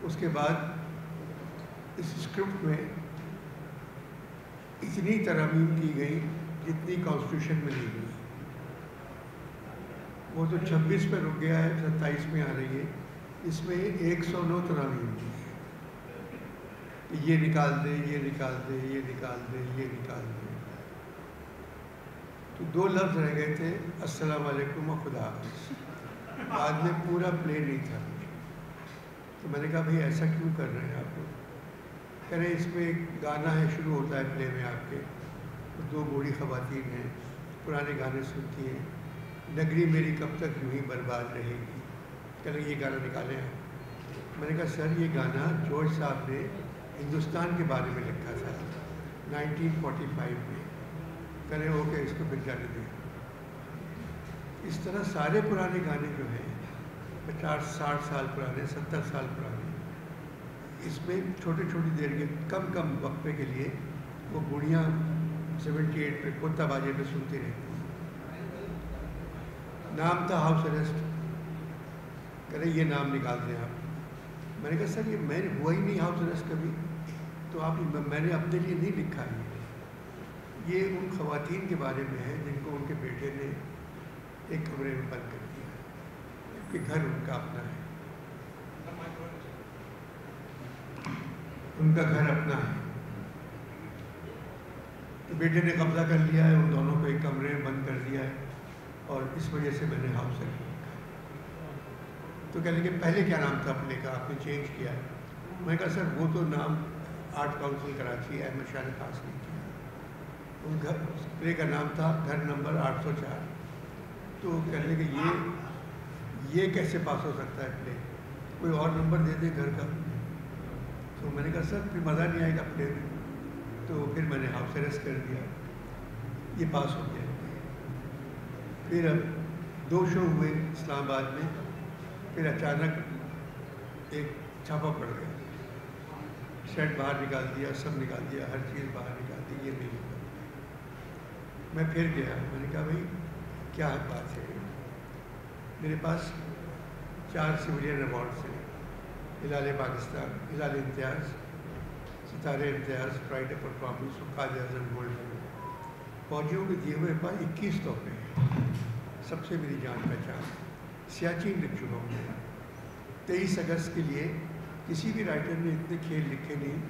اس کے بعد اس اسکرپٹ میں اتنی ترامیم کی گئی جتنی کانسٹیٹیوشن میں نہیں گئی. وہ تو 26 پہ رک گیا ہے، 27 میں آ رہی ہے. اس میں 109 ترامیم کی کہ یہ نکال دے، یہ نکال دے، یہ نکال دے، یہ نکال دے. تو 2 لفظ رہ گئے تھے، السلام علیکم و خدا حافظ. بعد میں پورا پلے نہیں تھا. تو میں نے کہا بھائی ایسا کیوں کر رہے ہیں آپ لوگ؟ کہہ رہے اس میں ایک گانا ہے، شروع ہوتا ہے پلے میں آپ کے، 2 بوڑھی خواتین ہیں، پرانے گانے سنتی ہیں، نگری میری کب تک یوں ہی برباد رہے گی. کہہ رہے یہ گانا نکالیں آپ. میں نے کہا سر یہ گانا جارج صاحب نے ہندوستان کے بارے میں لکھا تھا 1945 میں. کہہ رہے اوکے اس کو پھر جانے دیں. اس طرح سارے پرانے گانے جو ہیں 50-60 سال پرانے، 70 سال پرانے، اس میں چھوٹی چھوٹی دیر کے کم کم وقفے کے لیے وہ بوڑھیاں 78 پہ کتا باجے پہ سنتی رہتی. نام تھا ہاؤس اریسٹ. کہہ رہے یہ نام نکال دیں آپ. میں نے کہا سر یہ میں ہوا ہی نہیں ہاؤس اریسٹ کبھی، تو آپ میں نے اپنے لیے نہیں لکھا ہے. یہ ان خواتین کے بارے میں ہے جن کو ان کے بیٹے نے ایک کمرے میں بند کر دیا کہ گھر ان کا اپنا ہے، ان کا گھر اپنا ہے. تو بیٹے نے قبضہ کر لیا ہے، ان دونوں کو ایک کمرے میں بند کر دیا ہے، اور اس وجہ سے میں نے ہاؤس اریسٹ لکھا. تو کہنے لگے پہلے کیا نام تھا اپنے کا، آپ نے چینج کیا ہے. میں کہا سر وہ تو نام آرٹ کاؤنسل کراچی احمد شاہ نے پاس نہیں کیا. ان گھر پلے کا نام تھا گھر نمبر 804. تو کہنے لگے یہ کیسے پاس ہو سکتا ہے پلے، کوئی اور نمبر دے دیں گھر کا. تو میں نے کہا سر پھر مزہ نہیں آئے گا پلے میں. تو پھر میں نے ہاؤس اریسٹ کر دیا، یہ پاس ہو گیا. پھر اب 2 شو ہوئے اسلام آباد میں. پھر اچانک ایک چھاپا پڑ گیا، سیٹ باہر نکال دیا، سب نکال دیا، ہر چیز باہر نکال دی، یہ نہیں ہوگا. میں پھر گیا، میں نے کہا بھائی کیا بات ہے. میرے پاس 4 سویلین ایوارڈس ہیں، ہلال پاکستان، ہلال امتیاز، ستارے امتیاز، Friday performance, Quaid Azam gold medal. فوجیوں کے دیے ہوئے پاس 21 تحفے ہیں. سب سے میری جان پہچان. سیاچین لکھ چکا ہوں میں. 23 اگست کے لیے کسی بھی رائٹر نے اتنے کھیل لکھے نہیں.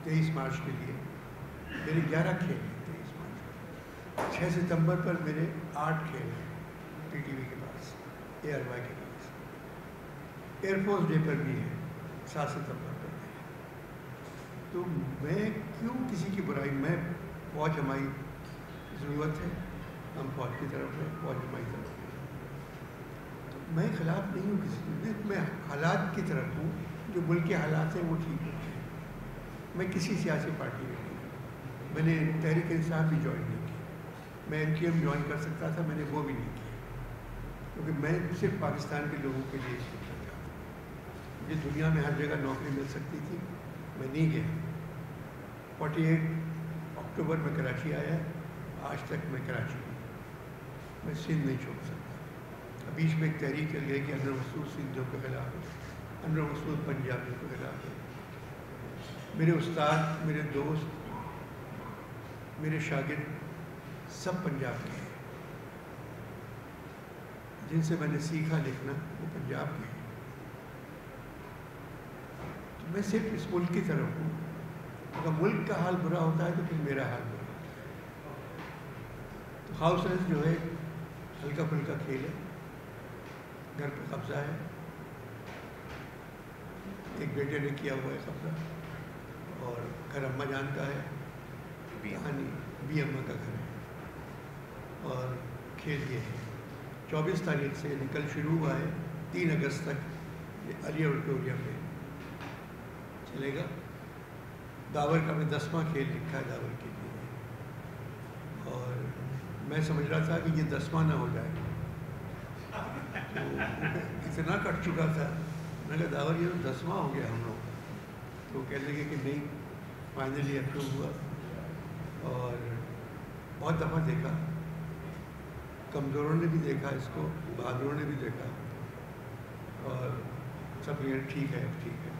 23 مارچ کے لیے میرے 11 کھیل ہیں. 23 مارچ کو 6 ستمبر پر میرے 8 کھیل ہیں پی ٹی وی کے پاس، اے آر وائی کے پاس. ایئر فورس ڈے پر بھی ہے 7 ستمبر پر بھی ہے. تو میں کیوں کسی کی برائی، میں فوج ہماری ضرورت ہے، ہم فوج کی طرف ہیں، فوج ہماری طرف ہے. میں خلاف نہیں ہوں کسی کی، میں حالات کی طرف ہوں. جو ملک کے حالات ہیں وہ ٹھیک ہوتے ہیں. میں کسی سیاسی پارٹی میں نہیں ہوں. میں نے تحریک انصاف بھی جوائن نہیں کی. میں ایم کیو ایم جوائن کر سکتا تھا، میں نے وہ بھی نہیں کیا، کیونکہ میں صرف پاکستان کے لوگوں کے لیے سوچنا چاہتا ہوں. مجھے دنیا میں ہر جگہ نوکری مل سکتی تھی، میں نہیں گیا. 48 اکتوبر میں کراچی آیا، آج تک میں کراچی ہوں. میں سندھ نہیں چھوڑ سکتا. بیچ میں ایک تحریک چل گئی کہ انور مسعود سندھیوں کے خلاف ہے، انور مسعود پنجابیوں کے خلاف ہے. میرے استاد، میرے دوست، میرے شاگرد سب پنجاب کے ہیں. جن سے میں نے سیکھا لکھنا وہ پنجاب کے ہیں. تو میں صرف اس ملک کی طرف ہوں. اگر ملک کا حال برا ہوتا ہے تو پھر میرا حال برا ہوتا ہے. تو ہاؤس اریسٹ جو ہے ہلکا پھلکا کھیل ہے. گھر پہ قبضہ ہے، ایک بیٹے نے کیا ہوا ہے قبضہ، اور گھر اماں جان کا ہے، کہانی بھی اماں کا گھر ہے. اور کھیل یہ ہے 24 تاریخ سے نکل شروع ہوا ہے، 3 اگست تک یہ علی آڈیٹوریم میں چلے گا. داور کا میں 10واں کھیل لکھا ہے داور کے لیے، اور میں سمجھ رہا تھا کہ یہ 10واں نہ ہو جائے. تو اتنا کٹ چکا تھا، میں نے کہا داور یہ تو 10واں ہو گیا ہم لوگ کا. تو کہنے لگے کہ نہیں، فائنلی اپروو ہوا. اور بہت دفعہ دیکھا، کمزوروں نے بھی دیکھا اس کو، بہادروں نے بھی دیکھا، اور سب یہ ٹھیک ہے ٹھیک ہے.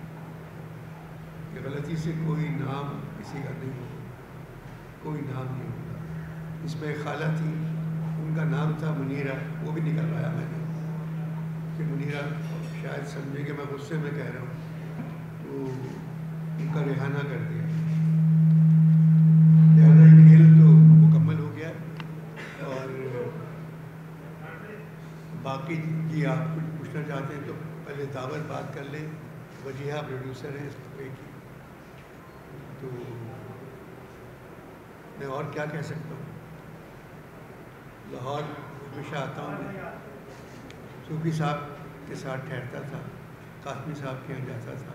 کہ غلطی سے کوئی نام کسی کا نہیں ہوگا، کوئی نام نہیں ہوگا. اس میں خالہ تھی، ان کا نام تھا منیرہ، وہ بھی نکلوایا میں نے کہ منیرہ شاید سمجھے کہ میں غصے میں کہہ رہا ہوں، تو ان کا ریحانہ کر دیا. لہٰذا یہ کھیل تو مکمل ہو گیا. اور باقی جی آپ کچھ پوچھنا چاہتے ہیں تو پہلے دعوت بات کر لیں. وجیہہ پروڈیوسر ہیں اس پہ کی، تو میں اور کیا کہہ سکتا ہوں. لاہور ہمیشہ آتا ہوں میں، صوفی صاحب کے ساتھ ٹھہرتا تھا، قاسمی صاحب کے یہاں جاتا تھا،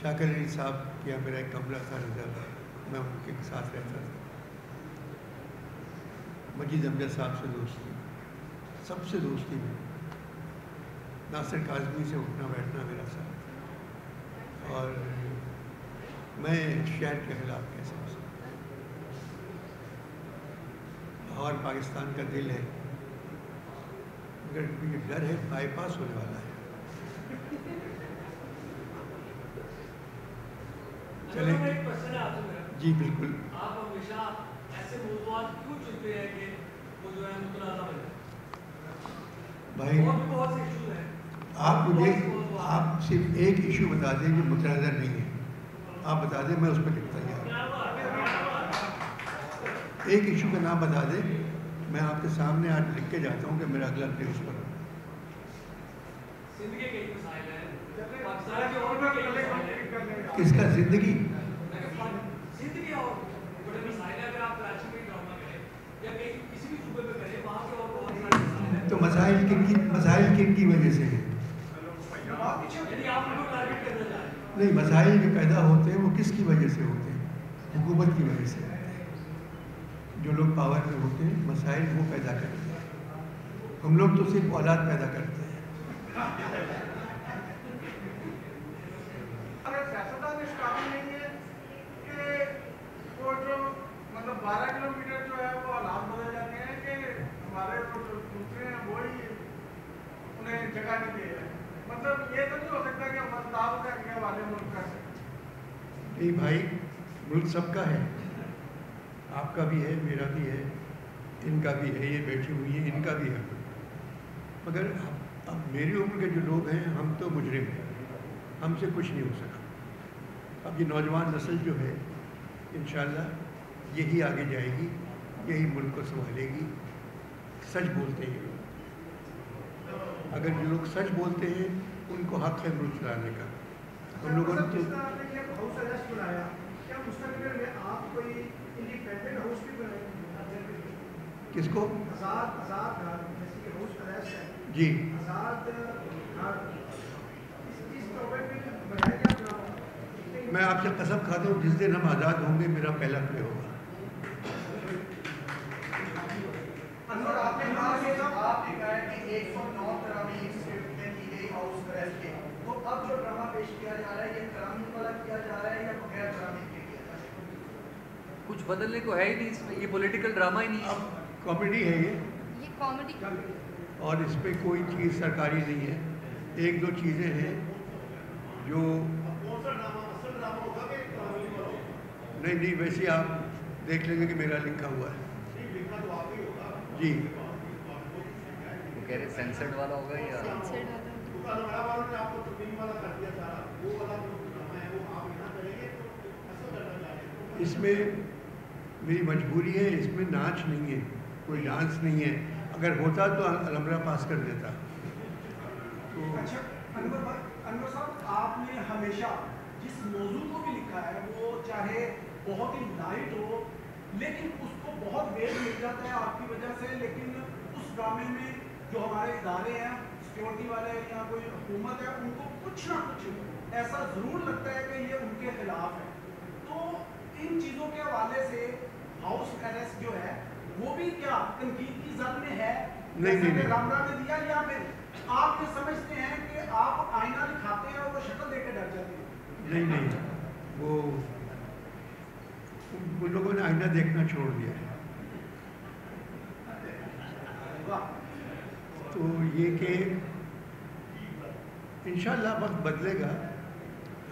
شاکر علی صاحب کے یہاں میرا ایک کمرہ تھا ریزرو، میں ان کے ساتھ رہتا تھا. مجید امجد صاحب سے دوستی، سب سے دوستی میں. ناصر کاظمی سے اٹھنا بیٹھنا میرا ساتھ. اور میں شہر کے خلاف کیسے ہو سکتا. اور پاکستان کا دل ہے، مگر مجھے ڈر ہے بائی پاس ہونے والا ہے. چلیں جی بالکل. آپ ہمیشہ ایسے موضوعات کیوں چنتے ہیں کہ وہ جو ہے متنازع بنے؟ بھائی بہت سے ایشو ہیں، آپ مجھے آپ صرف ایک ایشو بتا دیں جو متنازع نہیں ہے. آپ بتا دیں، میں اس پہ لکھتا ہوں. ایک ایشو کا نام بتا دیں، میں آپ کے سامنے آج لکھ کے جاتا ہوں کہ میرا اگلا پلے اس پر. زندگی کے مسائل ہیں، پاکستان کے اور بھی کئی مسائل ہیں. کس کا؟ زندگی زندگی اور بڑے مسائل ہیں. اگر آپ کراچی میں ڈرامہ کریں یا کہیں کسی بھی صوبے میں کریں، وہاں کے اور بہت سارے مسائل ہیں. تو مسائل کن کی وجہ سے ہیں؟ یعنی آپ ان کو ٹارگیٹ کرنا چاہ رہے ہیں. نہیں، مسائل جو پیدا ہوتے ہیں وہ کس کی وجہ سے ہوتے ہیں؟ حکومت کی وجہ سے ہوتے ہیں. جو لوگ پاور میں ہوتے ہیں مسائل وہ پیدا کرتے ہیں. ہم لوگ تو صرف اولاد پیدا کرتے ہیں. اگر سیاستدان اس قابل نہیں ہے کہ وہ جو مطلب 12 کلومیٹر جو ہے وہ حالات بدل جاتے ہیں کہ ہمارے جو دوسرے ہیں وہی انہیں جگہ نہیں دے رہے. مطلب یہ تو نہیں ہو سکتا کہ مزدار کے والے ملک کر سکتے. نہیں بھائی، ملک سب کا ہے، آپ کا بھی ہے، میرا بھی ہے، ان کا بھی ہے، یہ بیٹھی ہوئی ہے ان کا بھی ہے. مگر اب میری عمر کے جو لوگ ہیں ہم تو مجرم ہیں، ہم سے کچھ نہیں ہو سکا. اب یہ نوجوان نسل جو ہے انشاءاللہ یہی آگے جائے گی، یہی ملک کو سنبھالے گی. سچ بولتے ہیں لوگ، اگر جو لوگ سچ بولتے ہیں ان کو حق ہے ملک چلانے کا. ہم لوگوں نے تو ہاؤس اریسٹ بنایا، کیا مستقبل میں آپ کوئی انڈیپینڈنٹ ہاؤس بھی بنائیں گے؟ کس کو؟ آزاد جیسے کہ ہاؤس اریسٹ ہے جی آزاد اس ٹاپک پہ بنائیں گے آپ؟ میں آپ سے قسم کھاتا ہوں جس دن ہم آزاد ہوں گے میرا پہلا پلے ہوگا. آپ نے کہا ہے کہ 109 تراویح اسکرپٹ میں کی گئی ہاؤس اریسٹ کے، تو اب جو ڈرامہ پیش کیا جا رہا ہے یہ تراویح والا کیا جا رہا ہے یا بغیر تراویح کے کیا جا رہا ہے؟ کچھ بدلنے کو ہے ہی نہیں اس میں، یہ پولیٹیکل ڈرامہ ہی نہیں ہے. اب کامیڈی ہے یہ کامیڈی اور اس پہ کوئی چیز سرکاری نہیں ہے. ایک دو چیزیں ہیں جو نہیں ویسے آپ دیکھ لیں گے کہ میرا لکھا ہوا ہے. جی وہ کہہ رہے سینسرڈ والا ہوگا یا اس میں میری مجبوری ہے، اس میں ناچ نہیں ہے، کوئی ڈانس نہیں ہے. اگر ہوتا تو الحمرہ پاس کر دیتا. اچھا انور صاحب، آپ نے ہمیشہ جس موضوع کو بھی لکھا ہے وہ چاہے بہت ہی لائٹ ہو لیکن اس کو بہت ویٹ مل جاتا ہے آپ کی وجہ سے. لیکن اس ڈرامے میں جو ہمارے ادارے ہیں، سیکورٹی والے یا کوئی حکومت ہے، ان کو کچھ نہ کچھ ایسا ضرور لگتا ہے کہ یہ ان کے خلاف ہے. تو ان چیزوں کے حوالے سے ہاؤس اریسٹ جو ہے وہ بھی کیا تنقید کی زد میں ہے؟ نہیں رامرا نے دیا یا پھر آپ یہ سمجھتے ہیں کہ آپ آئینہ دکھاتے ہیں اور وہ شکل دیکھ کے ڈر جاتے ہیں؟ نہیں وہ لوگوں نے آئینہ دیکھنا چھوڑ دیا ہے. تو یہ کہ انشاءاللہ وقت بدلے گا.